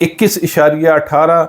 21.18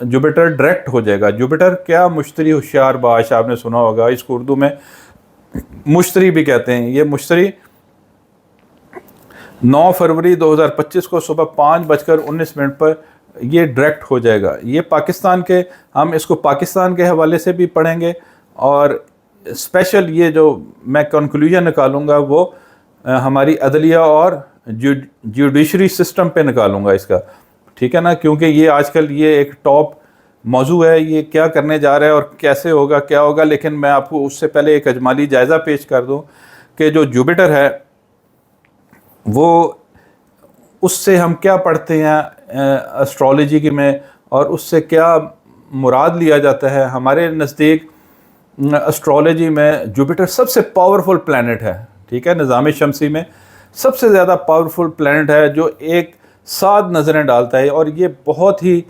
Jupiter direct ہو جائے گا. Jupiter کیا؟ مشتری ہوشیار باش، آپ نے سنا ہوگا، اس کو اردو میں مشتری بھی کہتے ہیں. یہ مشتری 9 فروری 2025 کو صبح 5:19 پر یہ ڈائریکٹ ہو جائے گا. یہ پاکستان کے، ہم اس کو پاکستان کے حوالے سے بھی پڑھیں گے، اور اسپیشل یہ جو میں کنکلوژن نکالوں گا وہ ہماری عدلیہ اور جوڈیشری سسٹم پہ نکالوں گا اس کا، ٹھیک ہے نا، کیونکہ یہ آج کل یہ ایک ٹاپ موضوع ہے، یہ کیا کرنے جا رہا ہے اور کیسے ہوگا کیا ہوگا. لیکن میں آپ کو اس سے پہلے ایک اجمالی جائزہ پیش کر دوں کہ جو جوپیٹر ہے وہ، اس سے ہم کیا پڑھتے ہیں اسٹرالوجی کی میں، اور اس سے کیا مراد لیا جاتا ہے. ہمارے نزدیک اسٹرالوجی میں جوپیٹر سب سے پاورفل پلینٹ ہے، ٹھیک ہے، نظام شمسی میں سب سے زیادہ پاورفل پلینٹ ہے، جو ایک سعد نظریں ڈالتا ہے، اور یہ بہت ہی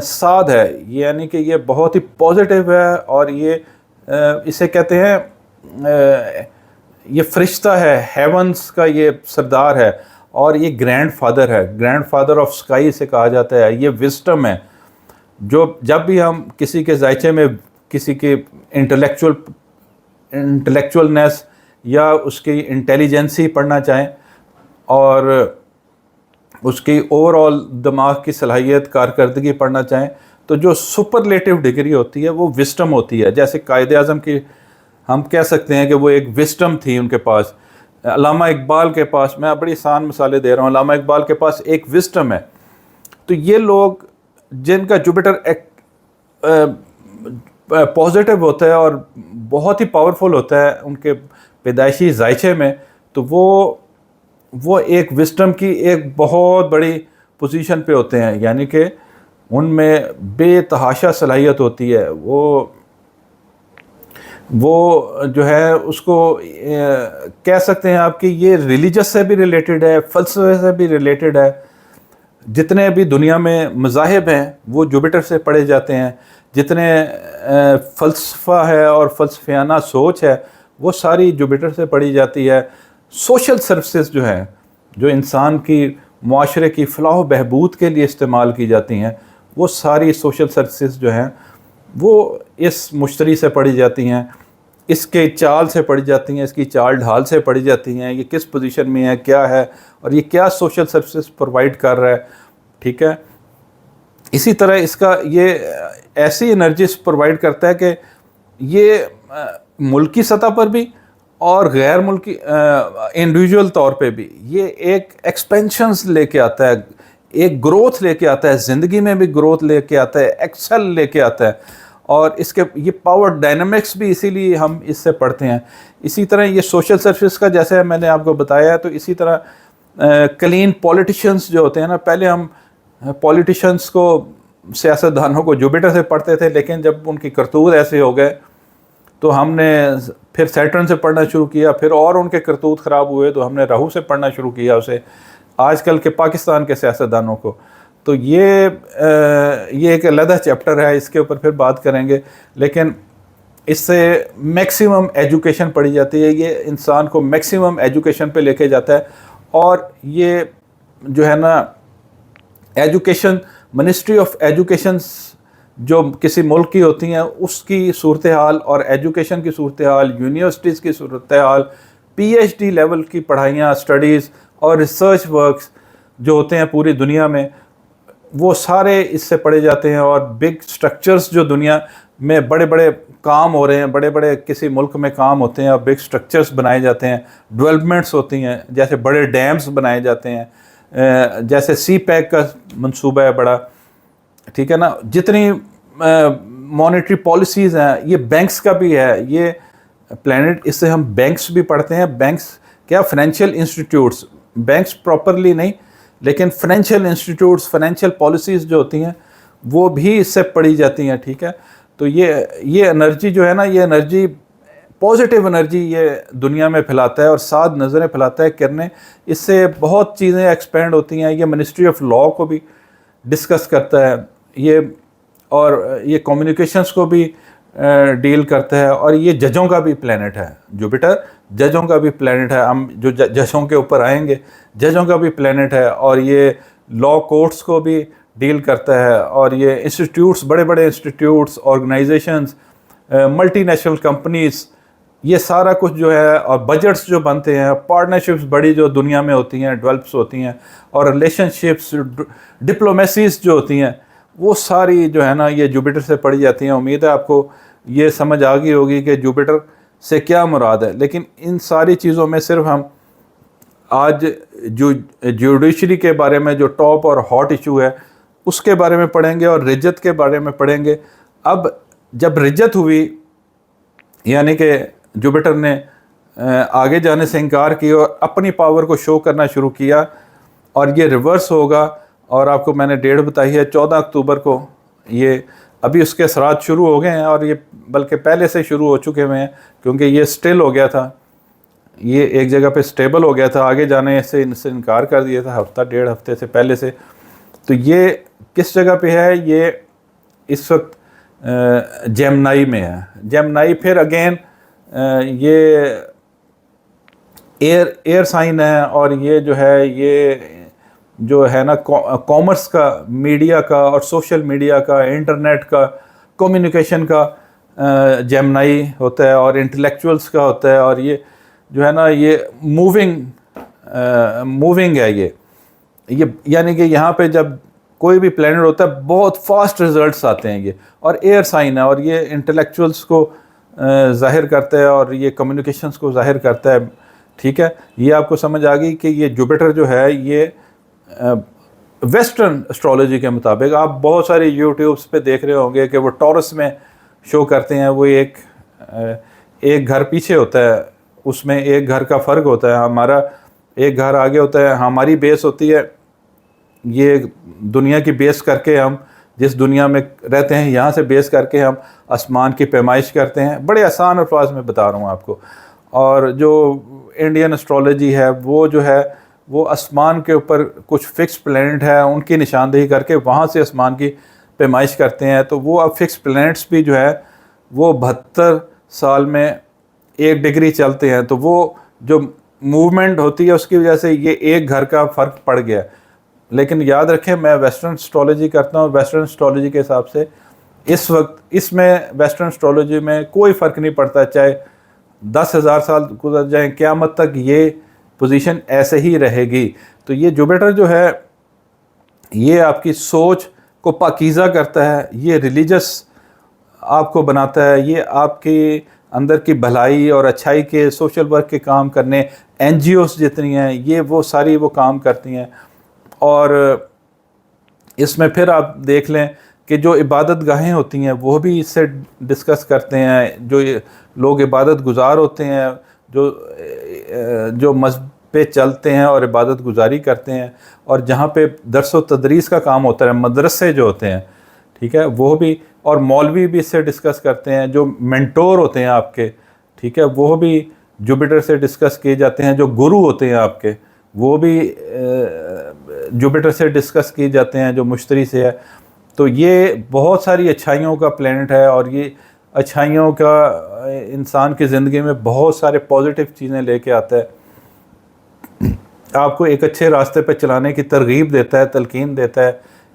سعد ہے، یعنی کہ یہ بہت ہی پازیٹیو ہے، اور یہ اسے کہتے ہیں یہ فرشتہ ہے، ہیونز کا یہ سردار ہے، اور یہ گرینڈ فادر ہے، گرینڈ فادر آف اسکائی سے کہا جاتا ہے. یہ وزڈم ہے. جو جب بھی ہم کسی کے ذائچے میں کسی کے انٹلیکچولنس یا اس کی انٹیلیجنسی پڑھنا چاہیں، اور اس کی اوور آل دماغ کی صلاحیت، کارکردگی پڑھنا چاہیں، تو جو سپرلیٹو ڈگری ہوتی ہے وہ وزڈم ہوتی ہے. جیسے قائد اعظم کی ہم کہہ سکتے ہیں کہ وہ ایک وزڈم تھی ان کے پاس. علامہ اقبال کے پاس، میں بڑی آسان مثالیں دے رہا ہوں، علامہ اقبال کے پاس ایک وزڈم ہے. تو یہ لوگ جن کا جوپیٹر پازیٹیو ہوتا ہے اور بہت ہی پاورفل ہوتا ہے ان کے پیدائشی ذائچے میں، تو وہ ایک وزڈم کی ایک بہت بڑی پوزیشن پہ ہوتے ہیں، یعنی کہ ان میں بے تحاشا صلاحیت ہوتی ہے. وہ جو ہے اس کو کہہ سکتے ہیں آپ کہ یہ ریلیجس سے بھی ریلیٹڈ ہے، فلسفے سے بھی ریلیٹڈ ہے. جتنے بھی دنیا میں مذاہب ہیں وہ جوپیٹر سے پڑھے جاتے ہیں. جتنے فلسفہ ہے اور فلسفیانہ سوچ ہے وہ ساری جوپیٹر سے پڑھی جاتی ہے. سوشل سروسز جو ہیں، جو انسان کی معاشرے کی فلاح و بہبود کے لیے استعمال کی جاتی ہیں، وہ ساری سوشل سروسز جو ہیں وہ اس مشتری سے پڑھی جاتی ہیں، اس کے چال سے پڑھی جاتی ہیں، اس کی چال ڈھال سے پڑھی جاتی ہیں. یہ کس پوزیشن میں ہے، کیا ہے، اور یہ کیا سوشل سروسز پرووائڈ کر رہا ہے، ٹھیک ہے. اسی طرح اس کا یہ ایسی انرجیز پرووائڈ کرتا ہے کہ یہ ملکی سطح پر بھی اور غیر ملکی انڈیویجول طور پہ بھی یہ ایک ایکسپینشنز لے کے آتا ہے، ایک گروتھ لے کے آتا ہے، زندگی میں بھی گروتھ لے کے آتا ہے، ایکسل لے کے آتا ہے. اور اس کے یہ پاور ڈائنامکس بھی اسی لیے ہم اس سے پڑھتے ہیں. اسی طرح یہ سوشل سروس کا جیسے میں نے آپ کو بتایا ہے، تو اسی طرح کلین پولیٹیشنز جو ہوتے ہیں نا، پہلے ہم پولیٹیشنز کو، سیاستدانوں کو جوپیٹر سے پڑھتے تھے، لیکن جب ان کی کرتوت ایسے ہو گئے تو ہم نے پھر سیٹرن سے پڑھنا شروع کیا، پھر اور ان کے کرتوت خراب ہوئے تو ہم نے راہو سے پڑھنا شروع کیا اسے، آج کل کے پاکستان کے سیاستدانوں کو. تو یہ ایک علیحدہ چیپٹر ہے، اس کے اوپر پھر بات کریں گے. لیکن اس سے میکسیمم ایجوکیشن پڑھی جاتی ہے، یہ انسان کو میکسیمم ایجوکیشن پہ لے کے جاتا ہے. اور یہ جو ہے نا ایجوکیشن، منسٹری آف ایجوکیشن جو کسی ملک کی ہوتی ہیں، اس کی صورتحال اور ایجوکیشن کی صورتحال، یونیورسٹیز کی صورتحال، پی ایچ ڈی لیول کی پڑھائیاں، اسٹڈیز اور ریسرچ ورکس جو ہوتے ہیں پوری دنیا میں، وہ سارے اس سے پڑھے جاتے ہیں. اور بگ سٹرکچرز جو دنیا میں بڑے بڑے کام ہو رہے ہیں، بڑے بڑے کسی ملک میں کام ہوتے ہیں اور بگ سٹرکچرز بنائے جاتے ہیں، ڈیولپمنٹس ہوتی ہیں، جیسے بڑے ڈیمز بنائے جاتے ہیں، جیسے سی پیک کا منصوبہ ہے بڑا، ٹھیک ہے نا. جتنی مانیٹری پالیسیز ہیں، یہ بینکس کا بھی ہے، یہ پلانٹ، اس سے ہم بینکس بھی پڑھتے ہیں. بینکس کیا؟ فائنینشیل انسٹیٹیوٹس، بینکس پراپرلی نہیں، لیکن فائنینشیل انسٹیٹیوٹس، فائنینشیل پالیسیز جو ہوتی ہیں وہ بھی اس سے پڑھی جاتی ہیں، ٹھیک ہے. تو یہ انرجی جو ہے نا، یہ انرجی پازیٹیو انرجی یہ دنیا میں پھیلاتا ہے اور ساتھ نظریں پھیلاتا ہے کرنے. اس سے بہت چیزیں ایکسپینڈ ہوتی ہیں. یہ منسٹری آف لا کو بھی ڈسکس کرتا ہے یہ، اور یہ کمیونیکیشنز کو بھی ڈیل کرتا ہے. اور یہ ججوں کا بھی پلینٹ ہے جوپیٹر، ججوں کا بھی پلینٹ ہے. ہم جو ججوں کے اوپر آئیں گے، ججوں کا بھی پلینٹ ہے. اور یہ لا کورٹس کو بھی ڈیل کرتا ہے، اور یہ انسٹیٹیوٹس، بڑے بڑے institutes, organizations, multinational companies, یہ سارا کچھ جو ہے، اور بجٹس جو بنتے ہیں، پارٹنرشپس بڑی جو دنیا میں ہوتی ہیں، ڈیولپس ہوتی ہیں، اور ریلیشن شپس، ڈپلومیسیز جو ہوتی ہیں، وہ ساری جو ہے نا یہ جوپیٹر سے پڑھی جاتی ہیں۔ امید ہے آپ کو یہ سمجھ آ گئی ہوگی کہ جوپیٹر سے کیا مراد ہے۔ لیکن ان ساری چیزوں میں صرف ہم آج جو جوڈیشری کے بارے میں جو ٹاپ اور ہاٹ ایشو ہے اس کے بارے میں پڑھیں گے، اور رجت کے بارے میں پڑھیں گے۔ اب جب رجت ہوئی، یعنی کہ جوپیٹر نے آگے جانے سے انکار کیا اور اپنی پاور کو شو کرنا شروع کیا، اور یہ ریورس ہوگا، اور آپ کو میں نے ڈیٹ بتائی ہے 14 اکتوبر کو۔ یہ ابھی اس کے اثرات شروع ہو گئے ہیں، اور یہ بلکہ پہلے سے شروع ہو چکے ہوئے ہیں، کیونکہ یہ سٹل ہو گیا تھا، یہ ایک جگہ پہ سٹیبل ہو گیا تھا، آگے جانے سے ان سے انکار کر دیا تھا ہفتہ ڈیڑھ ہفتے سے پہلے سے۔ تو یہ کس جگہ پہ ہے؟ یہ اس وقت جیمنائی میں ہے۔ جیمنائی پھر اگین یہ ایئر سائن ہے، اور یہ جو ہے، یہ جو ہے نا کامرس کا، میڈیا کا، اور سوشل میڈیا کا، انٹرنیٹ کا، کمیونیکیشن کا جیمنائی ہوتا ہے، اور انٹلیکچوئلس کا ہوتا ہے، اور یہ جو ہے نا یہ موونگ ہے یہ یعنی کہ یہاں پہ جب کوئی بھی پلانٹ ہوتا ہے بہت فاسٹ ریزلٹس آتے ہیں یہ، اور ایئر سائن ہے، اور یہ انٹلیکچوئلس کو ظاہر کرتا ہے، اور یہ کمیونیکیشنز کو ظاہر کرتا ہے۔ ٹھیک ہے، یہ آپ کو سمجھ آ گئی کہ یہ جوپیٹر جو ہے یہ ویسٹرن اسٹرالوجی کے مطابق، آپ بہت سارے یوٹیوبس پہ دیکھ رہے ہوں گے کہ وہ ٹورس میں شو کرتے ہیں، وہ ایک گھر پیچھے ہوتا ہے، اس میں ایک گھر کا فرق ہوتا ہے، ہمارا ایک گھر آگے ہوتا ہے، ہماری بیس ہوتی ہے یہ دنیا کی بیس کر کے، ہم جس دنیا میں رہتے ہیں یہاں سے بیس کر کے ہم آسمان کی پیمائش کرتے ہیں۔ بڑے آسان الفاظ میں بتا رہا ہوں آپ کو۔ اور جو انڈین اسٹرالوجی ہے وہ جو ہے وہ آسمان کے اوپر کچھ فکس پلینٹ ہے، ان کی نشاندہی کر کے وہاں سے آسمان کی پیمائش کرتے ہیں۔ تو وہ اب فکس پلینٹس بھی جو ہے وہ 72 سال میں 1 ڈگری چلتے ہیں، تو وہ جو موومنٹ ہوتی ہے اس کی وجہ سے یہ ایک گھر کا فرق پڑ گیا۔ لیکن یاد رکھیں میں ویسٹرن اسٹرالوجی کرتا ہوں، ویسٹرن اسٹرالوجی کے حساب سے اس وقت اس میں ویسٹرن اسٹرالوجی میں کوئی فرق نہیں پڑتا، چاہے 10,000 سال گزر جائیں، قیامت تک یہ پوزیشن ایسے ہی رہے گی۔ تو یہ جوپیٹر جو ہے یہ آپ کی سوچ کو پاکیزہ کرتا ہے، یہ ریلیجس آپ کو بناتا ہے، یہ آپ کے اندر کی بھلائی اور اچھائی کے، سوشل ورک کے کام کرنے، این جی اوز جتنی ہیں یہ وہ ساری وہ کام کرتی ہیں۔ اور اس میں پھر آپ دیکھ لیں کہ جو عبادت گاہیں ہوتی ہیں وہ بھی اس سے ڈسکس کرتے ہیں، جو لوگ عبادت گزار ہوتے ہیں، جو مذہب پہ چلتے ہیں اور عبادت گزاری کرتے ہیں، اور جہاں پہ درس و تدریس کا کام ہوتا ہے، مدرسے جو ہوتے ہیں، ٹھیک ہے، وہ بھی، اور مولوی بھی اس سے ڈسکس کرتے ہیں، جو مینٹور ہوتے ہیں آپ کے، ٹھیک ہے، وہ بھی جوپیٹر سے ڈسکس کیے جاتے ہیں، جو گرو ہوتے ہیں آپ کے وہ بھی جوپیٹر سے ڈسکس کیے جاتے ہیں، جو مشتری سے ہے۔ تو یہ بہت ساری اچھائیوں کا پلینٹ ہے، اور یہ اچھائیوں کا انسان کی زندگی میں بہت سارے پازیٹیو چیزیں لے کے آتا ہے، آپ کو ایک اچھے راستے پہ چلانے کی ترغیب دیتا ہے، تلقین دیتا ہے۔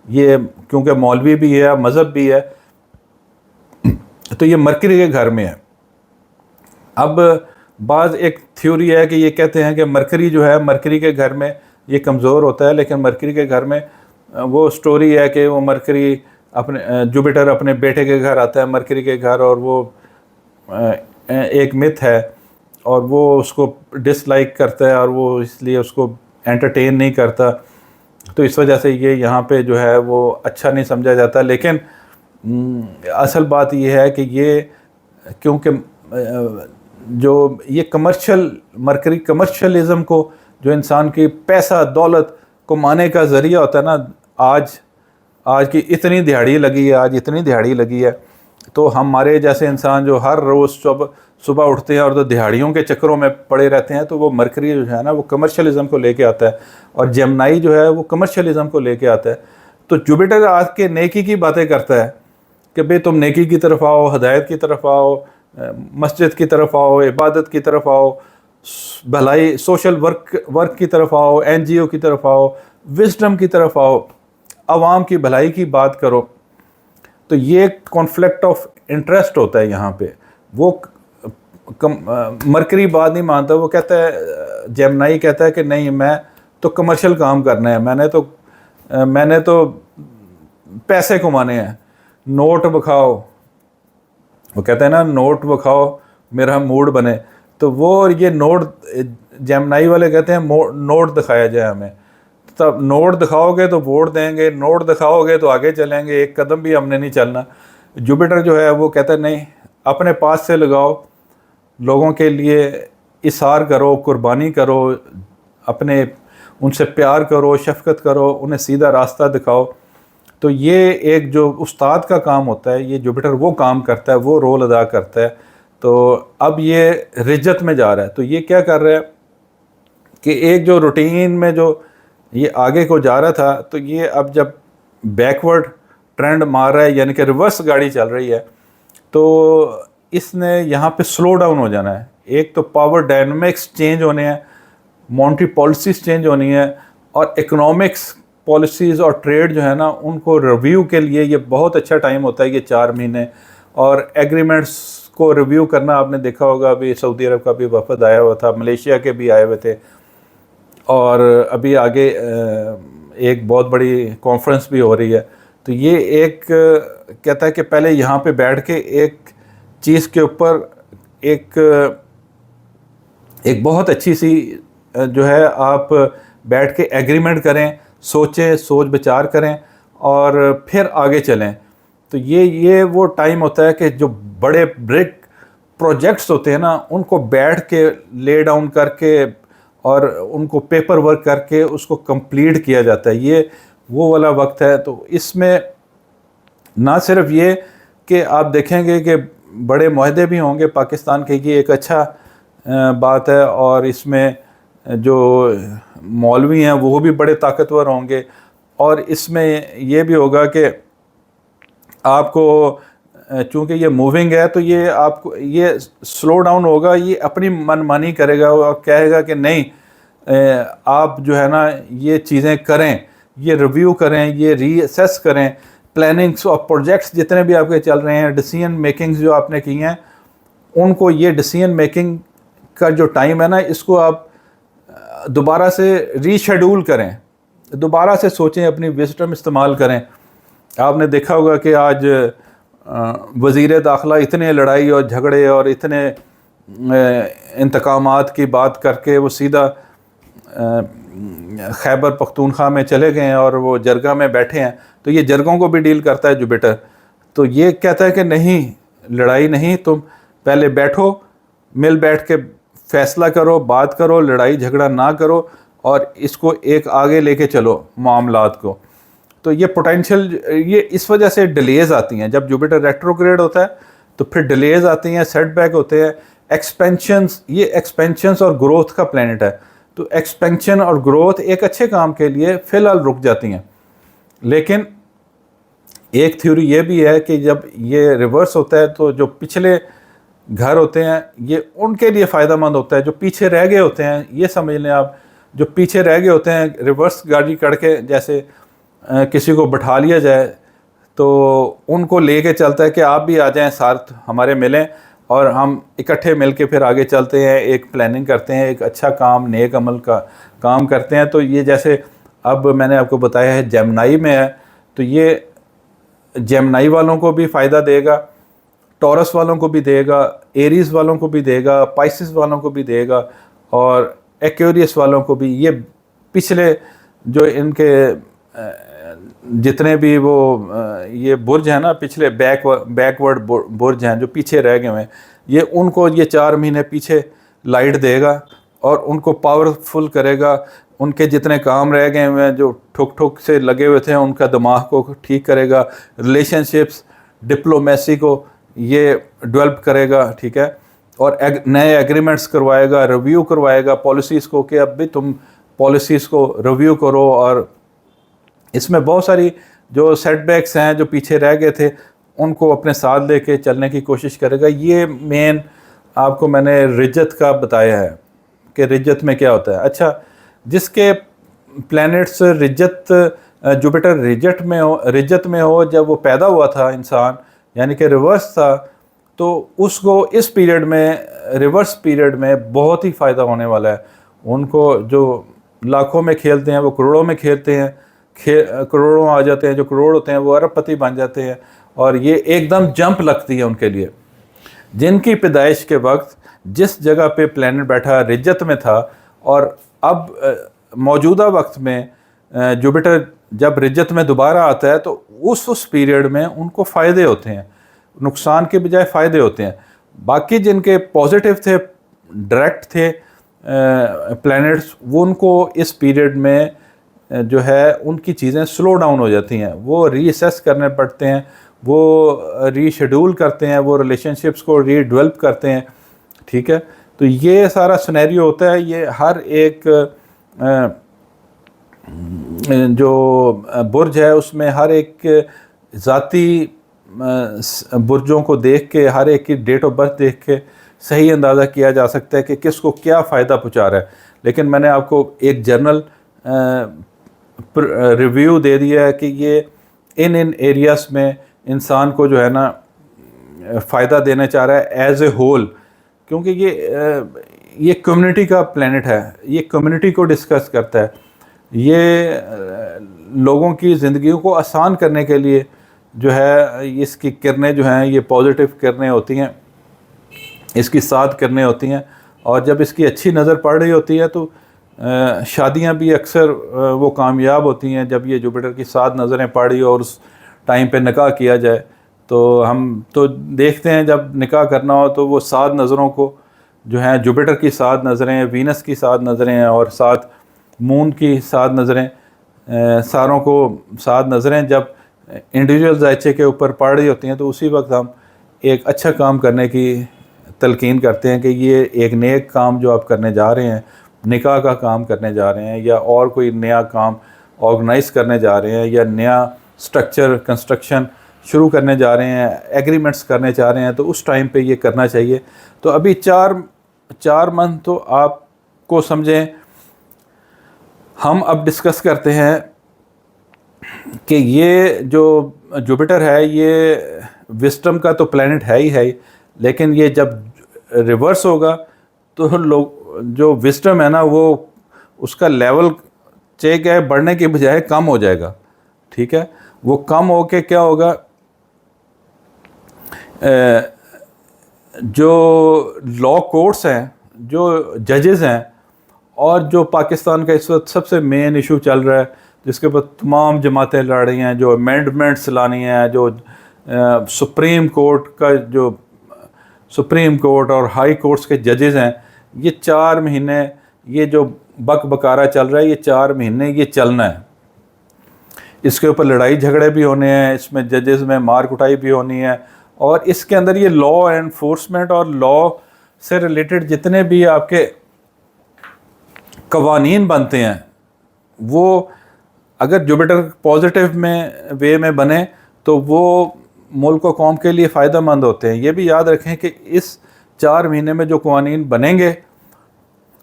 یہ کیونکہ مولوی بھی ہے، مذہب بھی ہے، تو یہ مرکری کے گھر میں ہے۔ اب بعض ایک تھیوری ہے کہ یہ کہتے ہیں کہ مرکری جو ہے مرکری کے گھر میں یہ کمزور ہوتا ہے، لیکن مرکری کے گھر میں وہ سٹوری ہے کہ وہ مرکری جوپیٹر اپنے بیٹے کے گھر آتا ہے مرکری کے گھر، اور وہ ایک متھ ہے، اور وہ اس کو ڈس لائک کرتا ہے، اور وہ اس لیے اس کو انٹرٹین نہیں کرتا، تو اس وجہ سے یہ یہاں پہ جو ہے وہ اچھا نہیں سمجھا جاتا۔ لیکن اصل بات یہ ہے کہ یہ کیونکہ جو یہ مرکری کمرشلزم کو، جو انسان کی پیسہ دولت کمانے کا ذریعہ ہوتا ہے نا، آج کی اتنی دہاڑی لگی ہے، تو ہمارے جیسے انسان جو ہر روز صبح اٹھتے ہیں اور تو دہاڑیوں کے چکروں میں پڑے رہتے ہیں، تو وہ مرکری جو ہے نا وہ کمرشلزم کو لے کے آتا ہے، اور جیمنائی جو ہے وہ کمرشلزم کو لے کے آتا ہے۔ تو جوپیٹر آج کے نیکی کی باتیں کرتا ہے کہ بھئی تم نیکی کی طرف آؤ، ہدایت کی طرف آؤ، مسجد کی طرف آؤ، عبادت کی طرف آؤ، بھلائی سوشل ورک کی طرف آؤ، این جی او کی طرف آؤ، وزڈم کی طرف آؤ، عوام کی بھلائی کی بات کرو. تو یہ کانفلکٹ آف انٹرسٹ ہوتا ہے یہاں پہ. وہ مرکری بات نہیں مانتا. وہ کہتا ہے جیمنائی کہتا ہے کہ نہیں میں تو کمرشل کام کرنا ہے, میں نے تو پیسے کمانے ہیں, نوٹ بکھاؤ. وہ کہتا ہے نا نوٹ بکھاؤ میرا موڈ بنے. تو وہ یہ نوٹ جیمنائی والے کہتے ہیں نوٹ دکھایا جائے ہمیں. تب نوٹ دکھاؤ گے تو ووٹ دیں گے, نوٹ دکھاؤ گے تو آگے چلیں گے, ایک قدم بھی ہم نے نہیں چلنا. جوپیٹر جو ہے وہ کہتا ہے نہیں, اپنے پاس سے لگاؤ, لوگوں کے لیے اثار کرو, قربانی کرو, اپنے ان سے پیار کرو, شفقت کرو, انہیں سیدھا راستہ دکھاؤ. تو یہ ایک جو استاد کا کام ہوتا ہے, یہ جوپیٹر وہ کام کرتا ہے, وہ رول ادا کرتا ہے. تو اب یہ رجت میں جا رہا ہے. تو یہ کیا کر رہا ہے کہ ایک جو روٹین میں جو یہ آگے کو جا رہا تھا, تو یہ اب جب بیکورڈ ٹرینڈ مار رہا ہے, یعنی کہ ریورس گاڑی چل رہی ہے, تو اس نے یہاں پہ سلو ڈاؤن ہو جانا ہے. ایک تو پاور ڈائنامکس چینج ہونے ہیں, مونٹری پالیسیز چینج ہونی ہے, اور اکنامکس پالیسیز اور ٹریڈ جو ہے نا ان کو ریویو کے لیے یہ بہت اچھا ٹائم ہوتا ہے یہ 4 مہینے. اور ایگریمنٹس کو ریویو کرنا آپ نے دیکھا ہوگا, ابھی سعودی عرب کا بھی وفد آیا ہوا تھا, ملیشیا کے بھی آئے ہوئے تھے, اور ابھی آگے ایک بہت بڑی کانفرنس بھی ہو رہی ہے. تو یہ ایک کہتا ہے کہ پہلے یہاں پہ بیٹھ کے ایک چیز کے اوپر ایک بہت اچھی سی جو ہے آپ بیٹھ کے ایگریمنٹ کریں, سوچیں, سوچ بچار کریں, اور پھر آگے چلیں. تو یہ وہ ٹائم ہوتا ہے کہ جو بڑے بریک پروجیکٹس ہوتے ہیں نا ان کو بیٹھ کے لے ڈاؤن کر کے اور ان کو پیپر ورک کر کے اس کو کمپلیٹ کیا جاتا ہے. یہ وہ والا وقت ہے. تو اس میں نہ صرف یہ کہ آپ دیکھیں گے کہ بڑے معاہدے بھی ہوں گے پاکستان کے, یہ ایک اچھا بات ہے, اور اس میں جو مولوی ہیں وہ بھی بڑے طاقتور ہوں گے. اور اس میں یہ بھی ہوگا کہ آپ کو چونکہ یہ موونگ ہے تو یہ آپ کو یہ سلو ڈاؤن ہوگا, یہ اپنی من مانی کرے گا اور کہے گا کہ نہیں آپ جو ہے نا یہ چیزیں کریں, یہ ریویو کریں, یہ ری اسیس کریں, پلاننگس اور پروجیکٹس جتنے بھی آپ کے چل رہے ہیں, ڈیسیژن میکنگز جو آپ نے کی ہیں ان کو, یہ ڈیسیژن میکنگ کا جو ٹائم ہے نا اس کو آپ دوبارہ سے ری شیڈول کریں, دوبارہ سے سوچیں, اپنی وزڈم استعمال کریں. آپ نے دیکھا ہوگا کہ آج وزیر داخلہ اتنے لڑائی اور جھگڑے اور اتنے انتقامات کی بات کر کے وہ سیدھا خیبر پختونخوا میں چلے گئے ہیں اور وہ جرگہ میں بیٹھے ہیں. تو یہ جرگوں کو بھی ڈیل کرتا ہے جوپیٹر. تو یہ کہتا ہے کہ نہیں, لڑائی نہیں, تم پہلے بیٹھو, مل بیٹھ کے فیصلہ کرو, بات کرو, لڑائی جھگڑا نہ کرو, اور اس کو ایک آگے لے کے چلو معاملات کو. تو یہ پوٹینشیل, یہ اس وجہ سے ڈیلیز آتی ہیں. جب جوپیٹر ریٹروگریڈ ہوتا ہے تو پھر ڈیلیز آتی ہیں, سیٹ بیک ہوتے ہیں, ایکسپینشنز. یہ ایکسپینشنز اور گروتھ کا پلینٹ ہے. تو ایکسپینشن اور گروتھ ایک اچھے کام کے لیے فی الحال رک جاتی ہیں. لیکن ایک تھیوری یہ بھی ہے کہ جب یہ ریورس ہوتا ہے تو جو پچھلے گھر ہوتے ہیں یہ ان کے لیے فائدہ مند ہوتا ہے. جو پیچھے رہ گئے ہوتے ہیں, یہ سمجھ لیں آپ, جو پیچھے رہ گئے ہوتے ہیں ریورس گاڑی کر کے, جیسے کسی کو بٹھا لیا جائے تو ان کو لے کے چلتا ہے کہ آپ بھی آ جائیں ساتھ ہمارے ملیں, اور ہم اکٹھے مل کے پھر آگے چلتے ہیں, ایک پلاننگ کرتے ہیں, ایک اچھا کام, نیک عمل کا کام کرتے ہیں. تو یہ جیسے اب میں نے آپ کو بتایا ہے جیمنائی میں ہے, تو یہ جیمنائی والوں کو بھی فائدہ دے گا, ٹورس والوں کو بھی دے گا, ایریز والوں کو بھی دے گا, پائسس والوں کو بھی دے گا, اور ایکویریس والوں کو بھی. یہ پچھلے جو ان کے جتنے بھی وہ یہ برج ہیں نا, پچھلے بیکورڈ برج ہیں جو پیچھے رہ گئے ہیں, یہ ان کو یہ 4 مہینے پیچھے لائٹ دے گا اور ان کو پاورفل کرے گا. ان کے جتنے کام رہ گئے ہیں جو ٹھک ٹھک سے لگے ہوئے تھے ان کا دماغ کو ٹھیک کرے گا, ریلیشن شپس, ڈپلومیسی کو یہ ڈیولپ کرے گا, ٹھیک ہے, اور نئے ایگریمنٹس کروائے گا, ریویو کروائے گا پالیسیز کو, کہ اب بھی تم پالیسیز کو ریویو کرو. اور اس میں بہت ساری جو سیٹ بیکس ہیں جو پیچھے رہ گئے تھے ان کو اپنے ساتھ لے کے چلنے کی کوشش کرے گا. یہ مین آپ کو میں نے رجت کا بتایا ہے کہ رجت میں کیا ہوتا ہے. اچھا, جس کے پلینٹس رجت جوپیٹر رجت میں ہو جب وہ پیدا ہوا تھا انسان، یعنی کہ ریورس تھا، تو اس کو اس پیریڈ میں، ریورس پیریڈ میں بہت ہی فائدہ ہونے والا ہے. ان کو جو لاکھوں میں کھیلتے ہیں وہ کروڑوں میں کھیلتے ہیں، کروڑوں آ جاتے ہیں، جو کروڑ ہوتے ہیں وہ ارب پتی بن جاتے ہیں، اور یہ ایک دم جمپ لگتی ہے ان کے لیے. جن کی پیدائش کے وقت جس جگہ پہ پلینٹ بیٹھا رجت میں تھا، اور اب موجودہ وقت میں جوپیٹر جب رجت میں دوبارہ آتا ہے تو اس پیریڈ میں ان کو فائدے ہوتے ہیں، نقصان کے بجائے فائدے ہوتے ہیں. باقی جن کے پازیٹیو تھے، ڈائریکٹ تھے پلینٹس، وہ ان کو اس پیریڈ میں جو ہے ان کی چیزیں سلو ڈاؤن ہو جاتی ہیں، وہ ری اسیس کرنے پڑتے ہیں، وہ ری شیڈول کرتے ہیں، وہ ریلیشن شپس کو ری ڈیولپ کرتے ہیں. ٹھیک ہے، تو یہ سارا سنیریو ہوتا ہے. یہ ہر ایک جو برج ہے اس میں ہر ایک ذاتی برجوں کو دیکھ کے، ہر ایک کی ڈیٹ آف برتھ دیکھ کے صحیح اندازہ کیا جا سکتا ہے کہ کس کو کیا فائدہ پہنچا رہا ہے. لیکن میں نے آپ کو ایک جنرل ریویو دے دیا ہے کہ یہ ان ایریاز میں انسان کو جو ہے نا فائدہ دینا چاہ رہا ہے ایز اے ہول، کیونکہ یہ کمیونٹی کا پلینٹ ہے، یہ کمیونٹی کو ڈسکس کرتا ہے، یہ لوگوں کی زندگیوں کو آسان کرنے کے لیے جو ہے اس کی کرنیں جو ہیں یہ پازیٹیو کرنیں ہوتی ہیں، اس کی 7 کرنیں ہوتی ہیں. اور جب اس کی اچھی نظر پڑ رہی ہوتی ہے تو شادیاں بھی اکثر وہ کامیاب ہوتی ہیں جب یہ جوپیٹر کی 7 نظریں پڑی اور اس ٹائم پہ نکاح کیا جائے. تو ہم تو دیکھتے ہیں جب نکاح کرنا ہو تو وہ 7 نظروں کو جو ہیں، جوپیٹر کی 7 نظریں، وینس کی 7 نظریں اور 7 مون کی 7 نظریں، ساروں کو 7 نظریں جب انڈیویجول ذائچے کے اوپر پڑ رہی ہوتی ہیں تو اسی وقت ہم ایک اچھا کام کرنے کی تلقین کرتے ہیں کہ یہ ایک نیک کام جو آپ کرنے جا رہے ہیں، نکاح کا کام کرنے جا رہے ہیں، یا اور کوئی نیا کام آرگنائز کرنے جا رہے ہیں، یا نیا سٹرکچر کنسٹرکشن شروع کرنے جا رہے ہیں، ایگریمنٹس کرنے چاہ رہے ہیں، تو اس ٹائم پہ یہ کرنا چاہیے. تو ابھی 4 منتھ تو آپ کو سمجھیں. ہم اب ڈسکس کرتے ہیں کہ یہ جو جوپیٹر ہے یہ وزڈم کا تو پلینٹ ہے ہی ہے، لیکن یہ جب ریورس ہوگا تو جو وزڈم ہے نا وہ اس کا لیول چیک ہے بڑھنے کے بجائے کم ہو جائے گا. ٹھیک ہے، وہ کم ہو کے کیا ہوگا، جو لا کورٹس ہیں، جو ججز ہیں، اور جو پاکستان کا اس وقت سب سے مین ایشو چل رہا ہے جس کے اوپر تمام جماعتیں لڑ رہی ہیں، جو امینڈمنٹس لانی ہیں، جو سپریم کورٹ اور ہائی کورٹس کے ججز ہیں، یہ 4 مہینے یہ جو بکارا چل رہا ہے، یہ 4 مہینے یہ چلنا ہے. اس کے اوپر لڑائی جھگڑے بھی ہونے ہیں، اس میں ججز میں مار کٹائی بھی ہونی ہے، اور اس کے اندر یہ لا انفورسمنٹ اور لا سے ریلیٹڈ جتنے بھی آپ کے قوانین بنتے ہیں وہ اگر جوپیٹر پازیٹیو وے میں بنے تو وہ ملک و قوم کے لیے فائدہ مند ہوتے ہیں. یہ بھی یاد رکھیں کہ اس 4 مہینے میں جو قوانین بنیں گے،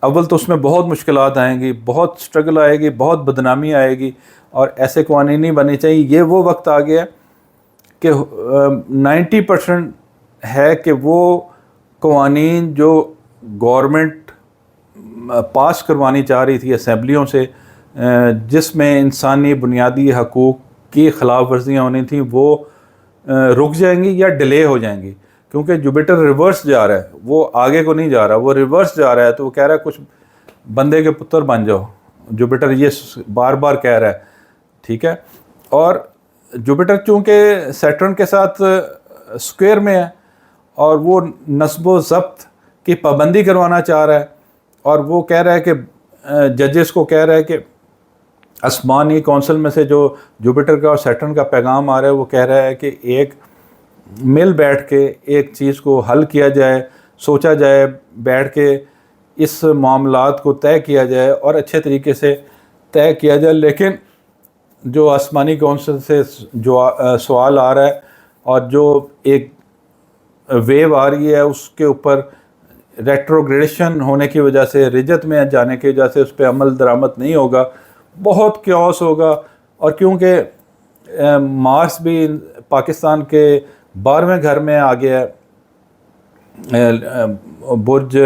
اول تو اس میں بہت مشکلات آئیں گی، بہت سٹرگل آئے گی، بہت بدنامی آئے گی، اور ایسے قوانین نہیں بننے چاہیے. یہ وہ وقت آ گیا کہ 90% ہے کہ وہ قوانین جو گورنمنٹ پاس کروانی چاہ رہی تھی اسمبلیوں سے، جس میں انسانی بنیادی حقوق کی خلاف ورزیاں ہونی تھیں، وہ رک جائیں گی یا ڈیلے ہو جائیں گی. کیونکہ جوپیٹر ریورس جا رہا ہے، وہ آگے کو نہیں جا رہا، وہ ریورس جا رہا ہے. تو وہ کہہ رہا ہے کچھ بندے کے پتر بن جاؤ، جوپیٹر یہ بار بار کہہ رہا ہے. ٹھیک ہے، اور جوپیٹر چونکہ سیٹرن کے ساتھ سکوئر میں ہے اور وہ نصب و ضبط کی پابندی کروانا چاہ رہا ہے، اور وہ کہہ رہا ہے کہ ججز کو کہہ رہا ہے کہ آسمانی کونسل میں سے جو جوپیٹر کا اور سیٹرن کا پیغام آ رہا ہے وہ کہہ رہا ہے کہ ایک مل بیٹھ کے ایک چیز کو حل کیا جائے، سوچا جائے، بیٹھ کے اس معاملات کو طے کیا جائے اور اچھے طریقے سے طے کیا جائے. لیکن جو آسمانی کونسل سے جو سوال آ رہا ہے اور جو ایک ویو آ رہی ہے اس کے اوپر ریٹروگریڈیشن ہونے کی وجہ سے، رجت میں جانے کی وجہ سے اس پہ عمل درآمد نہیں ہوگا، بہت کیوس ہوگا، اور کیونکہ مارس بھی پاکستان کے 12ویں گھر میں آ گیا برج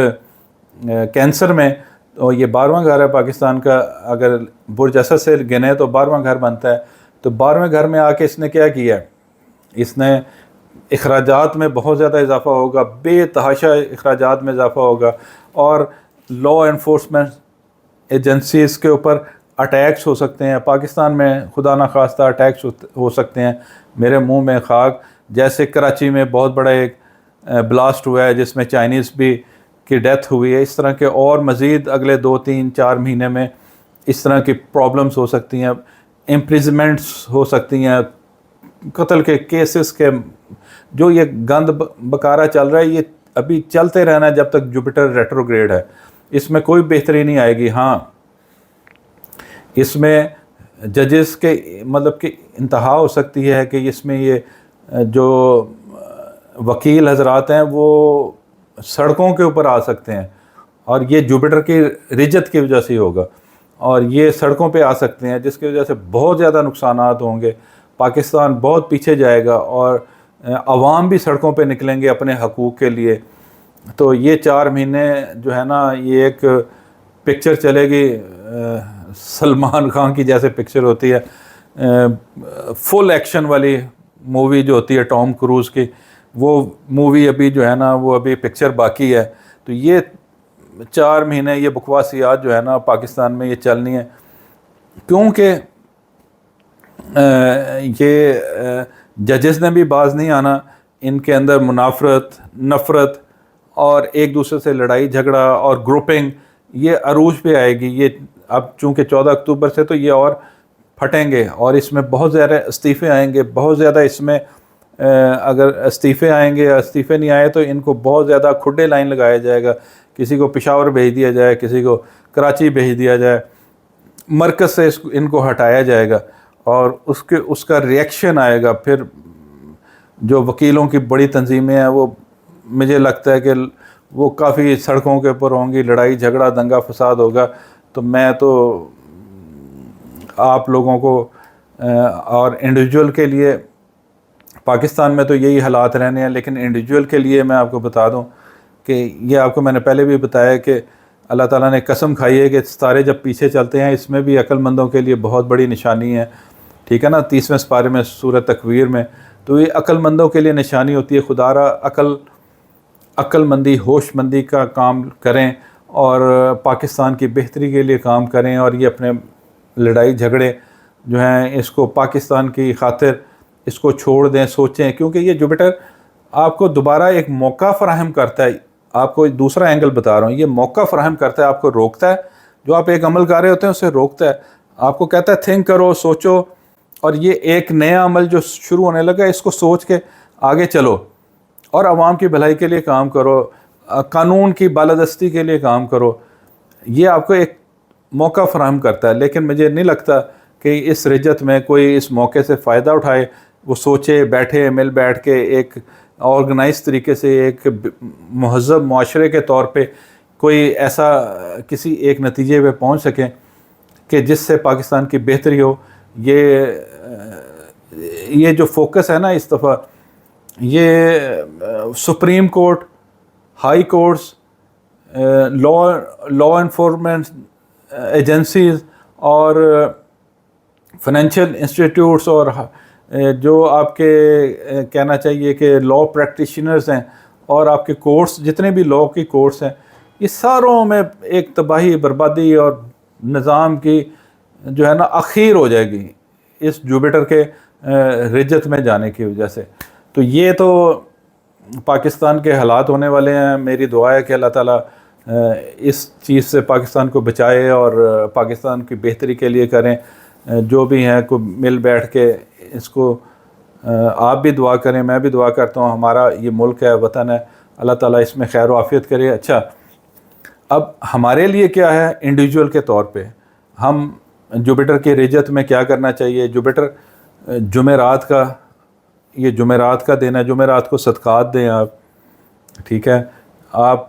کینسر میں، تو یہ 12واں گھر ہے پاکستان کا، اگر برج اسد سے گنے تو 12واں گھر بنتا ہے. تو 12ویں گھر میں آ کے اس نے کیا کیا ہے، اس نے اخراجات میں بہت زیادہ اضافہ ہوگا، بے تحاشا اخراجات میں اضافہ ہوگا، اور لا انفورسمنٹ ایجنسیز کے اوپر اٹیکس ہو سکتے ہیں. پاکستان میں خدا نخواستہ اٹیکس ہو سکتے ہیں. میرے منہ میں خاک، جیسے کراچی میں بہت بڑا ایک بلاسٹ ہوا ہے جس میں چائنیز بھی کی ڈیتھ ہوئی ہے، اس طرح کے اور مزید اگلے 2-3-4 مہینے میں اس طرح کی پرابلمس ہو سکتی ہیں، امپریزمنٹس ہو سکتی ہیں، قتل کے کیسز کے. جو یہ گند بکارا چل رہا ہے یہ ابھی چلتے رہنا ہے جب تک جوپیٹر ریٹروگریڈ ہے. اس میں کوئی بہتری نہیں آئے گی. ہاں، اس میں ججز کے مطلب کہ انتہا ہو سکتی ہے کہ اس میں یہ جو وکیل حضرات ہیں وہ سڑکوں کے اوپر آ سکتے ہیں، اور یہ جوپیٹر کی رجت کی وجہ سے ہوگا، اور یہ سڑکوں پہ آ سکتے ہیں جس کی وجہ سے بہت زیادہ نقصانات ہوں گے. پاکستان بہت پیچھے جائے گا اور عوام بھی سڑکوں پہ نکلیں گے اپنے حقوق کے لیے. تو یہ 4 مہینے جو ہے نا، یہ ایک پکچر چلے گی سلمان خان کی جیسے پکچر ہوتی ہے، فل ایکشن والی مووی جو ہوتی ہے ٹام کروز کی، وہ مووی ابھی جو ہے نا وہ ابھی پکچر باقی ہے. تو یہ 4 مہینے یہ بکواسیات جو ہے نا پاکستان میں یہ چلنی ہے، کیونکہ یہ ججز نے بھی باز نہیں آنا. ان کے اندر منافرت، نفرت اور ایک دوسرے سے لڑائی جھگڑا اور گروپنگ یہ عروج پہ آئے گی. یہ اب چونکہ 14 اکتوبر سے تو یہ اور پھٹیں گے، اور اس میں بہت زیادہ استعفے آئیں گے. بہت زیادہ اس میں اگر استعفے آئیں گے، استعفے نہیں آئے تو ان کو بہت زیادہ کھڈے لائن لگایا جائے گا. کسی کو پشاور بھیج دیا جائے، کسی کو کراچی بھیج دیا جائے، مرکز سے ان کو ہٹایا جائے گا، اور اس کا ریئیکشن آئے گا. پھر جو وکیلوں کی بڑی تنظیمیں ہیں وہ مجھے لگتا ہے کہ وہ کافی سڑکوں کے اوپر ہوں گی، لڑائی جھگڑا دنگا فساد ہوگا. تو میں تو آپ لوگوں کو اور انڈیویجول کے لیے پاکستان میں تو یہی حالات رہنے ہیں، لیکن انڈیویجول کے لیے میں آپ کو بتا دوں کہ یہ آپ کو میں نے پہلے بھی بتایا کہ اللہ تعالیٰ نے قسم کھائی ہے کہ ستارے جب پیچھے چلتے ہیں اس میں بھی عقل مندوں کے لیے بہت بڑی نشانی ہے. ٹھیک ہے نا، 30ویں سپارے میں سورۃ تکویر میں. تو یہ عقل مندوں کے لیے نشانی ہوتی ہے. خدا را عقل مندی، ہوش مندی کا کام کریں اور پاکستان کی بہتری کے لیے کام کریں، اور یہ اپنے لڑائی جھگڑے جو ہیں اس کو پاکستان کی خاطر اس کو چھوڑ دیں، سوچیں. کیونکہ یہ جوپیٹر آپ کو دوبارہ ایک موقع فراہم کرتا ہے. آپ کو دوسرا اینگل بتا رہا ہوں، یہ موقع فراہم کرتا ہے، آپ کو روکتا ہے. جو آپ ایک عمل کر رہے ہوتے ہیں اسے روکتا ہے، آپ کو کہتا ہے تھنک کرو، سوچو، اور یہ ایک نیا عمل جو شروع ہونے لگا اس کو سوچ کے آگے چلو اور عوام کی بھلائی کے لیے کام کرو، قانون کی بالادستی کے لیے کام کرو. یہ آپ کو ایک موقع فراہم کرتا ہے. لیکن مجھے نہیں لگتا کہ اس رجت میں کوئی اس موقع سے فائدہ اٹھائے، وہ سوچے، بیٹھے، مل بیٹھ کے ایک آرگنائز طریقے سے ایک مہذب معاشرے کے طور پہ کوئی ایسا کسی ایک نتیجے پہ پہنچ سکیں کہ جس سے پاکستان کی بہتری ہو. یہ جو فوکس ہے نا اس دفعہ، یہ supreme court, high courts, law enforcement agencies اور فائنینشیل انسٹیٹیوٹس، اور جو آپ کے کہنا چاہیے کہ لا پریکٹیشنرز ہیں، اور آپ کے کورٹس جتنے بھی لا کی کورٹس ہیں، یہ ساروں میں ایک تباہی، بربادی اور نظام کی جو ہے نا اخیر ہو جائے گی اس جوپیٹر کے رجت میں جانے کی وجہ سے. تو یہ تو پاکستان کے حالات ہونے والے ہیں. میری دعا ہے کہ اللہ تعالیٰ اس چیز سے پاکستان کو بچائے اور پاکستان کی بہتری کے لیے کریں. جو بھی ہیں کو مل بیٹھ کے اس کو آپ بھی دعا کریں، میں بھی دعا کرتا ہوں. ہمارا یہ ملک ہے، وطن ہے، اللہ تعالیٰ اس میں خیر و عافیت کرے. اچھا، اب ہمارے لیے کیا ہے انڈیویجول کے طور پہ، ہم جوپیٹر کے رجت میں کیا کرنا چاہیے؟ جوپیٹر جمعرات کا، یہ جمعرات کا دن ہے، جمعرات کو صدقات دیں آپ. ٹھیک ہے، آپ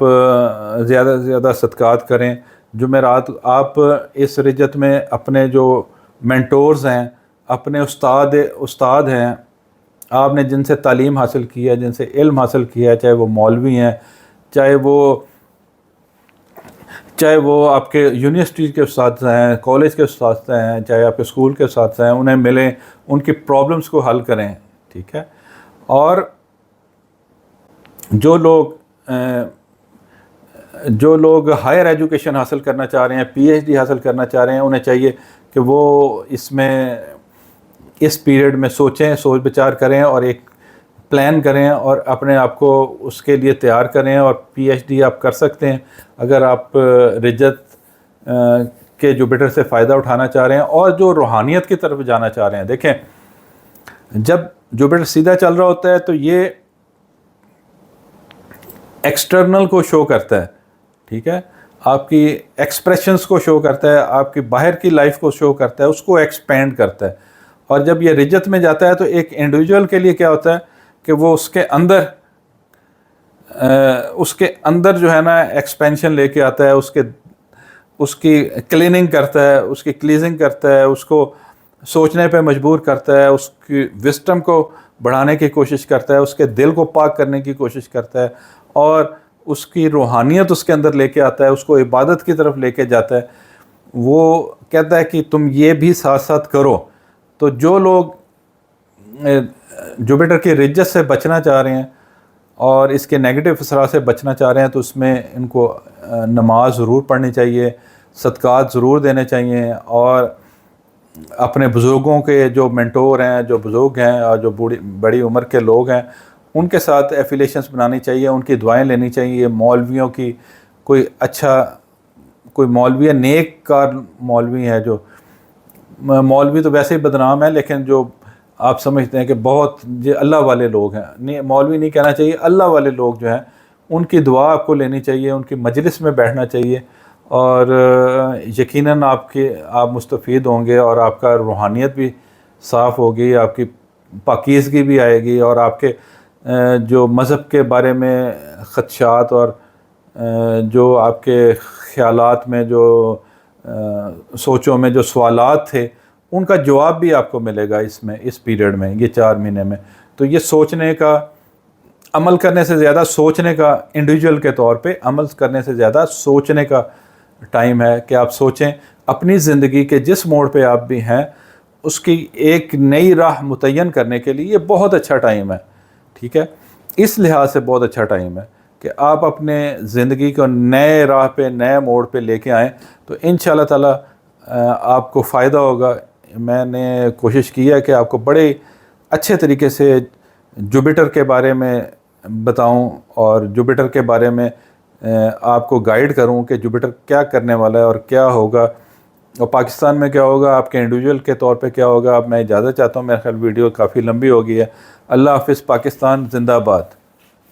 زیادہ سے زیادہ صدقات کریں. جمعرات آپ اس رجت میں اپنے جو مینٹورز ہیں اپنے استاد ہیں آپ نے جن سے تعلیم حاصل کی ہے، جن سے علم حاصل کیا ہے، چاہے وہ مولوی ہیں، چاہے وہ آپ کے یونیورسٹی کے اساتذہ ہیں، کالج کے اساتذہ ہیں، چاہے آپ کے اسکول کے اساتذہ ہیں، انہیں ملیں، ان کی پرابلمس کو حل کریں، ٹھیک ہے. اور جو لوگ ہائر ایجوکیشن حاصل کرنا چاہ رہے ہیں، پی ایچ ڈی حاصل کرنا چاہ رہے ہیں، انہیں چاہیے کہ وہ اس پیریڈ میں سوچ بچار کریں اور ایک پلان کریں اور اپنے آپ کو اس کے لیے تیار کریں. اور پی ایچ ڈی آپ کر سکتے ہیں اگر آپ رجت کے جوپیٹر سے فائدہ اٹھانا چاہ رہے ہیں اور جو روحانیت کی طرف جانا چاہ رہے ہیں. دیکھیں جب جوپیٹر سیدھا چل رہا ہوتا ہے تو یہ ایکسٹرنل کو شو کرتا ہے، ٹھیک ہے، آپ کی ایکسپریشنز کو شو کرتا ہے، آپ کی باہر کی لائف کو شو کرتا ہے، اس کو ایکسپینڈ کرتا ہے. اور جب یہ رجت میں جاتا ہے تو ایک انڈیویجول کے لیے کیا ہوتا ہے کہ وہ اس کے اندر جو ہے نا ایکسپینشن لے کے آتا ہے، اس کی کلیننگ کرتا ہے، اس کی کلیزنگ کرتا ہے، اس کو سوچنے پہ مجبور کرتا ہے، اس کی وزڈم کو بڑھانے کی کوشش کرتا ہے، اس کے دل کو پاک کرنے کی کوشش کرتا ہے اور اس کی روحانیت اس کے اندر لے کے آتا ہے، اس کو عبادت کی طرف لے کے جاتا ہے. وہ کہتا ہے کہ تم یہ بھی ساتھ ساتھ کرو. تو جو لوگ جوپیٹر کی رجت سے بچنا چاہ رہے ہیں اور اس کے نیگیٹو اثرات سے بچنا چاہ رہے ہیں تو اس میں ان کو نماز ضرور پڑھنی چاہیے، صدقات ضرور دینے چاہیے، اور اپنے بزرگوں کے جو مینٹور ہیں، جو بزرگ ہیں اور جو بڑی عمر کے لوگ ہیں ان کے ساتھ ایفیلیشنز بنانی چاہیے، ان کی دعائیں لینی چاہیے. مولویوں کی کوئی مولوی ہے، نیک کار مولوی ہے، جو مولوی تو ویسے ہی بدنام ہے لیکن جو آپ سمجھتے ہیں کہ بہت اللہ والے لوگ ہیں، مولوی نہیں کہنا چاہیے، اللہ والے لوگ جو ہیں ان کی دعا آپ کو لینی چاہیے، ان کی مجلس میں بیٹھنا چاہیے، اور یقیناً آپ مستفید ہوں گے اور آپ کا روحانیت بھی صاف ہوگی، آپ کی پاکیزگی بھی آئے گی، اور آپ کے جو مذہب کے بارے میں خدشات اور جو آپ کے خیالات میں جو سوچوں میں جو سوالات تھے ان کا جواب بھی آپ کو ملے گا اس پیریڈ میں، یہ 4 مہینے میں. تو یہ سوچنے کا، عمل کرنے سے زیادہ سوچنے کا، انڈیویجول کے طور پہ عمل کرنے سے زیادہ سوچنے کا ٹائم ہے کہ آپ سوچیں اپنی زندگی کے جس موڑ پہ آپ بھی ہیں اس کی ایک نئی راہ متعین کرنے کے لیے. یہ بہت اچھا ٹائم ہے، ٹھیک ہے، اس لحاظ سے بہت اچھا ٹائم ہے کہ آپ اپنے زندگی کو نئے راہ پہ، نئے موڑ پہ لے کے آئیں. تو انشاءاللہ تعالی آپ کو فائدہ ہوگا. میں نے کوشش کی ہے کہ آپ کو بڑے اچھے طریقے سے جوپیٹر کے بارے میں بتاؤں اور جوپیٹر کے بارے میں آپ کو گائیڈ کروں کہ جوپیٹر کیا کرنے والا ہے اور کیا ہوگا اور پاکستان میں کیا ہوگا، آپ کے انڈیویجول کے طور پہ کیا ہوگا. اب میں اجازت چاہتا ہوں، میرا خیال ویڈیو کافی لمبی ہو گئی ہے. اللہ حافظ. پاکستان زندہ باد.